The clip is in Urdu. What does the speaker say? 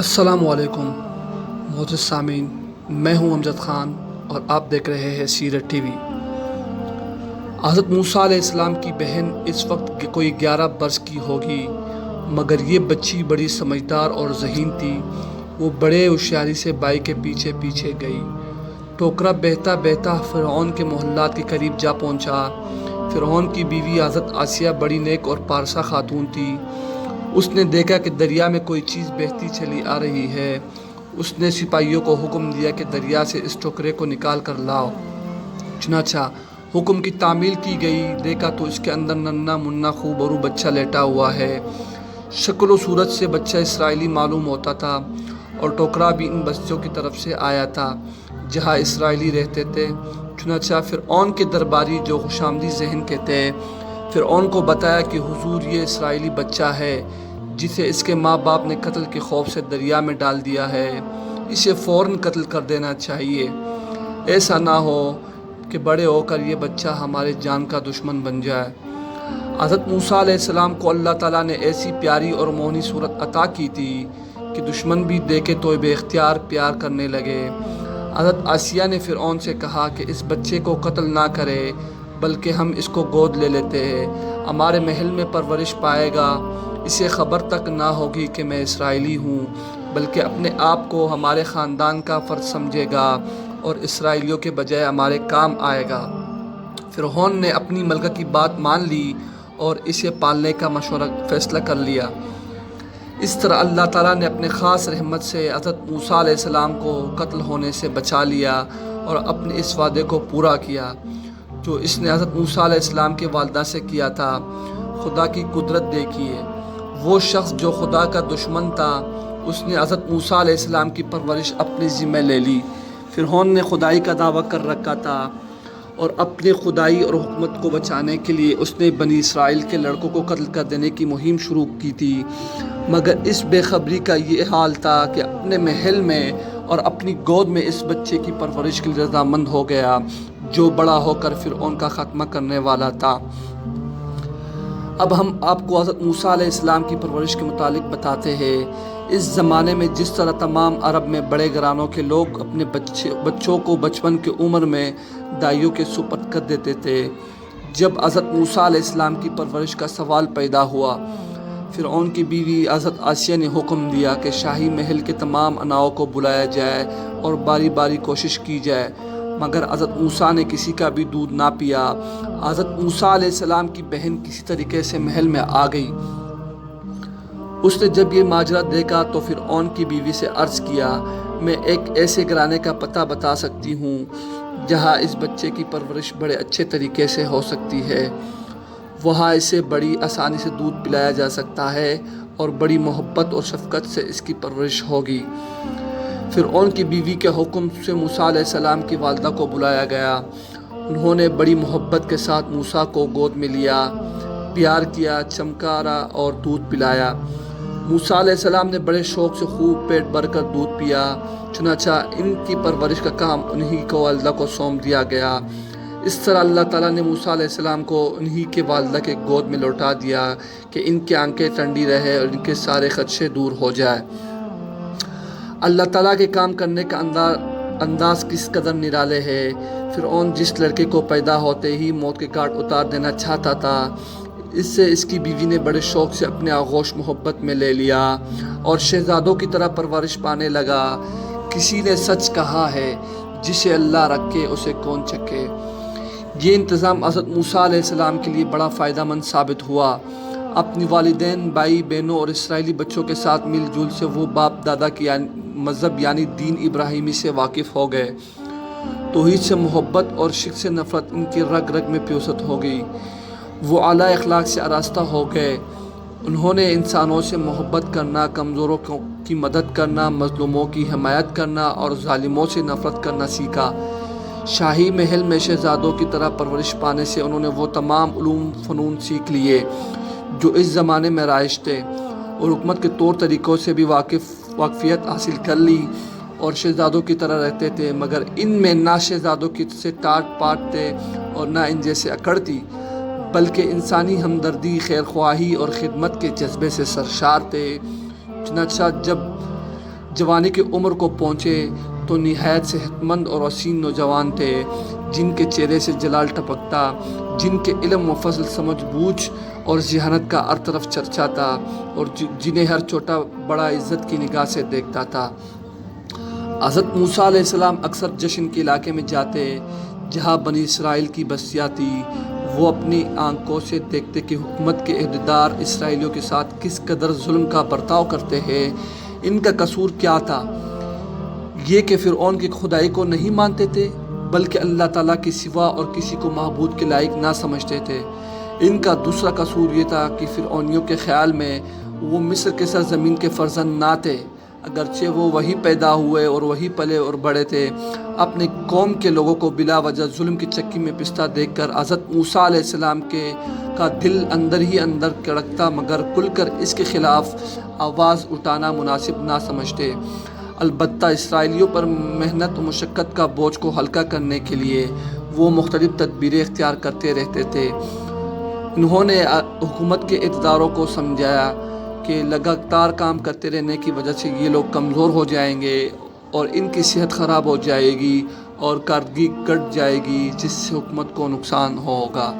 السلام علیکم معزز سامعین، میں ہوں امجد خان اور آپ دیکھ رہے ہیں سیرت ٹی وی۔ حضرت موسیٰ علیہ السلام کی بہن اس وقت کوئی 11 برس کی ہوگی، مگر یہ بچی بڑی سمجھدار اور ذہین تھی۔ وہ بڑے ہوشیاری سے بائی کے پیچھے پیچھے گئی۔ ٹوکرا بہتا بہتا فرعون کے محلات کے قریب جا پہنچا۔ فرعون کی بیوی حضرت آسیہ بڑی نیک اور پارسا خاتون تھی۔ اس نے دیکھا کہ دریا میں کوئی چیز بہتی چلی آ رہی ہے۔ اس نے سپاہیوں کو حکم دیا کہ دریا سے اس ٹوکرے کو نکال کر لاؤ۔ چنانچہ حکم کی تعمیل کی گئی۔ دیکھا تو اس کے اندر ننھا منھا خوبرو بچہ لیٹا ہوا ہے۔ شکل و صورت سے بچہ اسرائیلی معلوم ہوتا تھا، اور ٹوکرا بھی ان بستیوں کی طرف سے آیا تھا جہاں اسرائیلی رہتے تھے۔ چنانچہ فرعون کے درباری، جو خوشامدی ذہن کے تھے، فرعون کو بتایا کہ حضور، یہ اسرائیلی بچہ ہے جسے اس کے ماں باپ نے قتل کے خوف سے دریا میں ڈال دیا ہے۔ اسے فوراً قتل کر دینا چاہیے۔ ایسا نہ ہو کہ بڑے ہو کر یہ بچہ ہمارے جان کا دشمن بن جائے۔ حضرت موسیٰ علیہ السلام کو اللہ تعالیٰ نے ایسی پیاری اور موہنی صورت عطا کی تھی کہ دشمن بھی دیکھے تو بے اختیار پیار کرنے لگے۔ حضرت آسیہ نے فرعون سے کہا کہ اس بچے کو قتل نہ کرے، بلکہ ہم اس کو گود لے لیتے ہیں، ہمارے محل میں پرورش پائے گا۔ اسے خبر تک نہ ہوگی کہ میں اسرائیلی ہوں، بلکہ اپنے آپ کو ہمارے خاندان کا فرد سمجھے گا اور اسرائیلیوں کے بجائے ہمارے کام آئے گا۔ فرعون نے اپنی ملکہ کی بات مان لی اور اسے پالنے کا فیصلہ کر لیا۔ اس طرح اللہ تعالیٰ نے اپنے خاص رحمت سے حضرت موسیٰ علیہ السلام کو قتل ہونے سے بچا لیا اور اپنے اس وعدے کو پورا کیا جو اس نے حضرت موسیٰ علیہ السلام کے والدہ سے کیا تھا۔ خدا کی قدرت دیکھیے، وہ شخص جو خدا کا دشمن تھا، اس نے حضرت موسیٰ علیہ السلام کی پرورش اپنے ذمہ لے لی۔ فرعون نے خدائی کا دعویٰ کر رکھا تھا، اور اپنے خدائی اور حکومت کو بچانے کے لیے اس نے بنی اسرائیل کے لڑکوں کو قتل کر دینے کی مہم شروع کی تھی۔ مگر اس بے خبری کا یہ حال تھا کہ اپنے محل میں اور اپنی گود میں اس بچے کی پرورش کے لیے رضامند ہو گیا، جو بڑا ہو کر فرعون کا خاتمہ کرنے والا تھا۔ اب ہم آپ کو حضرت موسیٰ علیہ السلام کی پرورش کے متعلق بتاتے ہیں۔ اس زمانے میں جس طرح تمام عرب میں بڑے گھرانوں کے لوگ اپنے بچوں کو بچپن کی عمر میں دائیوں کے سپرد کر دیتے تھے، جب حضرت موسیٰ علیہ السلام کی پرورش کا سوال پیدا ہوا، فرعون کی بیوی حضرت آسیہ نے حکم دیا کہ شاہی محل کے تمام اناؤں کو بلایا جائے اور باری باری کوشش کی جائے، مگر حضرت موسیٰ نے کسی کا بھی دودھ نہ پیا۔ حضرت موسیٰ علیہ السلام کی بہن کسی طریقے سے محل میں آ گئی۔ اس نے جب یہ ماجرا دیکھا تو فرعون کی بیوی سے عرض کیا، میں ایک ایسے گھرانے کا پتہ بتا سکتی ہوں جہاں اس بچے کی پرورش بڑے اچھے طریقے سے ہو سکتی ہے۔ وہاں اسے بڑی آسانی سے دودھ پلایا جا سکتا ہے اور بڑی محبت اور شفقت سے اس کی پرورش ہوگی۔ فرعون کی بیوی کے حکم سے موسیٰ علیہ السلام کی والدہ کو بلایا گیا۔ انہوں نے بڑی محبت کے ساتھ موسیٰ کو گود میں لیا، پیار کیا، چمکارا اور دودھ پلایا۔ موسیٰ علیہ السلام نے بڑے شوق سے خوب پیٹ بھر کر دودھ پیا۔ چنانچہ ان کی پرورش کا کام انہی کو والدہ کو سونپ دیا گیا۔ اس طرح اللہ تعالیٰ نے موسیٰ علیہ السلام کو انہی کے والدہ کے گود میں لوٹا دیا کہ ان کی آنکھیں ٹھنڈی رہے اور ان کے سارے خدشے دور ہو جائے۔ اللہ تعالیٰ کے کام کرنے کا انداز کس قدر نرالے ہے۔ فرعون جس لڑکے کو پیدا ہوتے ہی موت کے گھاٹ اتار دینا چاہتا تھا، اس سے اس کی بیوی نے بڑے شوق سے اپنے آغوش محبت میں لے لیا اور شہزادوں کی طرح پرورش پانے لگا۔ کسی نے سچ کہا ہے، جسے اللہ رکھے اسے کون چکے۔ یہ انتظام حضرت موسیٰ علیہ السلام کے لیے بڑا فائدہ مند ثابت ہوا۔ اپنی والدین، بھائی بہنوں اور اسرائیلی بچوں کے ساتھ مل جل سے وہ باپ دادا کی مذہب یعنی دین ابراہیمی سے واقف ہو گئے۔ توحید سے محبت اور شرک سے نفرت ان کی رگ رگ میں پیوست ہو گئی۔ وہ اعلیٰ اخلاق سے آراستہ ہو گئے۔ انہوں نے انسانوں سے محبت کرنا، کمزوروں کی مدد کرنا، مظلوموں کی حمایت کرنا اور ظالموں سے نفرت کرنا سیکھا۔ شاہی محل میں شہزادوں کی طرح پرورش پانے سے انہوں نے وہ تمام علوم فنون سیکھ لیے جو اس زمانے میں رائج تھے، اور حکومت کے طور طریقوں سے بھی واقفیت حاصل کر لی، اور شہزادوں کی طرح رہتے تھے، مگر ان میں نہ شہزادوں سے ٹاٹ پاٹ تھے اور نہ ان جیسے اکڑ تھی، بلکہ انسانی ہمدردی، خیر خواہی اور خدمت کے جذبے سے سرشار تھے۔ چنانچہ جب جوانی کی عمر کو پہنچے تو نہایت صحت مند اور حسین نوجوان تھے، جن کے چہرے سے جلال ٹپکتا، جن کے علم و فضل، سمجھ بوجھ اور ذہانت کا ہر طرف چرچا تھا، اور جنہیں ہر چھوٹا بڑا عزت کی نگاہ سے دیکھتا تھا۔ حضرت موسیٰ علیہ السلام اکثر جشن کے علاقے میں جاتے جہاں بنی اسرائیل کی بستیاں تھیں۔ وہ اپنی آنکھوں سے دیکھتے کہ حکومت کے عہدیدار اسرائیلیوں کے ساتھ کس قدر ظلم کا برتاؤ کرتے ہیں۔ ان کا قصور کیا تھا؟ یہ کہ فرعون کی خدائی کو نہیں مانتے تھے، بلکہ اللہ تعالیٰ کے سوا اور کسی کو معبود کے لائق نہ سمجھتے تھے۔ ان کا دوسرا قصور یہ تھا کہ فرعونیوں کے خیال میں وہ مصر کے سرزمین کے فرزند نہ تھے، اگرچہ وہ وہی پیدا ہوئے اور وہی پلے اور بڑے تھے۔ اپنی قوم کے لوگوں کو بلا وجہ ظلم کی چکی میں پستا دیکھ کر حضرت موسیٰ علیہ السلام کا دل اندر ہی اندر کڑکتا، مگر کھل کر اس کے خلاف آواز اٹھانا مناسب نہ سمجھتے۔ البتہ اسرائیلیوں پر محنت و مشقت کا بوجھ کو ہلکا کرنے کے لیے وہ مختلف تدبیریں اختیار کرتے رہتے تھے۔ انہوں نے حکومت کے عہدیداروں کو سمجھایا کہ لگاتار کام کرتے رہنے کی وجہ سے یہ لوگ کمزور ہو جائیں گے اور ان کی صحت خراب ہو جائے گی اور کارکردگی گھٹ جائے گی، جس سے حکومت کو نقصان ہوگا۔